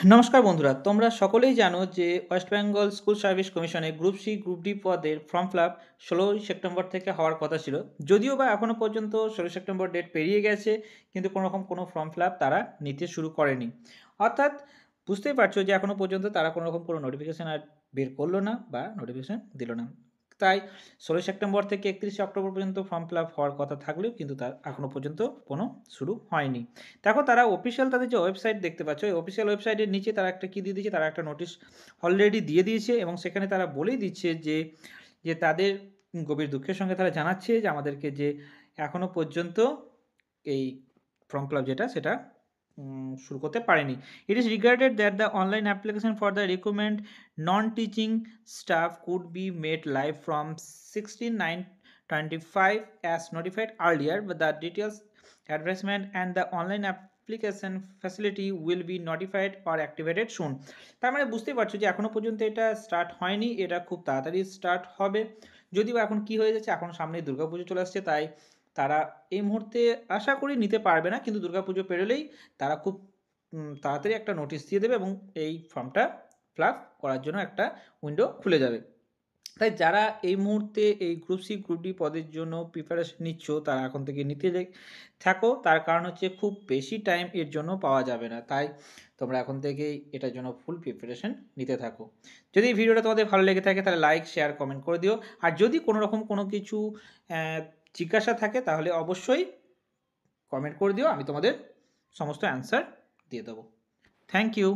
নমস্কার বন্ধুরা, তোমরা সকলেই জানো যে ওয়েস্ট বেঙ্গল স্কুল সার্ভিস কমিশনে গ্রুপ সি গ্রুপ ডি পদের ফর্ম ফিল আপ 16ই সেপ্টেম্বর থেকে হওয়ার কথা ছিল। যদিও বা এখনও পর্যন্ত 16 সেপ্টেম্বর ডেট পেরিয়ে গেছে, কিন্তু কোনো ফর্ম ফিল আপ তারা নিতে শুরু করেনি। অর্থাৎ বুঝতেই পারছো যে এখনও পর্যন্ত তারা কোনো নোটিফিকেশান আর বের করলো না বা নোটিফিকেশান দিল না। তাই 16 সেপ্টেম্বর থেকে 31 অক্টোবর পর্যন্ত ফর্ম ফিল আপ হওয়ার কথা থাকলেও কিন্তু তার এখনও পর্যন্ত কোনো শুরু হয়নি। দেখো, তারা অফিসিয়াল তাদের যে ওয়েবসাইট দেখতে পাচ্ছ, এই অফিসিয়াল ওয়েবসাইটের নিচে তারা একটা কী দিয়ে দিয়েছে, তারা একটা নোটিশ অলরেডি দিয়ে দিয়েছে এবং সেখানে তারা বলেই দিচ্ছে যে যে তাদের গভীর দুঃখের সঙ্গে তারা জানাচ্ছে যে আমাদেরকে যে এখনও পর্যন্ত এই ফর্ম ফিল আপ যেটা সেটা শুরু করতে পারেনি। It is regarded that the online application for the recruitment non teaching staff could be made live from 16/9/25 as notified earlier, but the details advertisement and the online application facility will be notified or activated soon. তার মানে বুঝতেই পারছো যে এখনও পর্যন্ত এটা start হয়নি, এটা খুব তাড়াতাড়ি স্টার্ট হবে। যদিও এখন কি হয়ে যাচ্ছে, এখন সামনে দুর্গাপুজো চলে আসছে, তাই তারা এই মুহূর্তে আশা করি নিতে পারবে না, কিন্তু দুর্গাপুজো পেরোলেই তারা খুব তাড়াতাড়ি একটা নোটিশ দিয়ে দেবে এবং এই ফর্মটা ফিল আপ করার জন্য একটা উইন্ডো খুলে যাবে। তাই যারা এই মুহূর্তে এই গ্রুপ সি গ্রুপ ডি পদের জন্য প্রিপারেশন নিচ্ছ, তারা এখন থেকে নিতে থাকো। তার কারণ হচ্ছে খুব বেশি টাইম এর জন্য পাওয়া যাবে না, তাই তোমরা এখন থেকেই এটার জন্য ফুল প্রিপারেশন নিতে থাকো। যদি এই ভিডিওটা তোমাদের ভালো লেগে থাকে তাহলে লাইক শেয়ার কমেন্ট করে দিও। আর যদি কোনো রকম কোনো কিছু জিজ্ঞাসা থাকে তাহলে অবশ্যই কমেন্ট করে দিও, আমি তোমাদের সমস্ত অ্যান্সার দিয়ে দেবো। Thank you.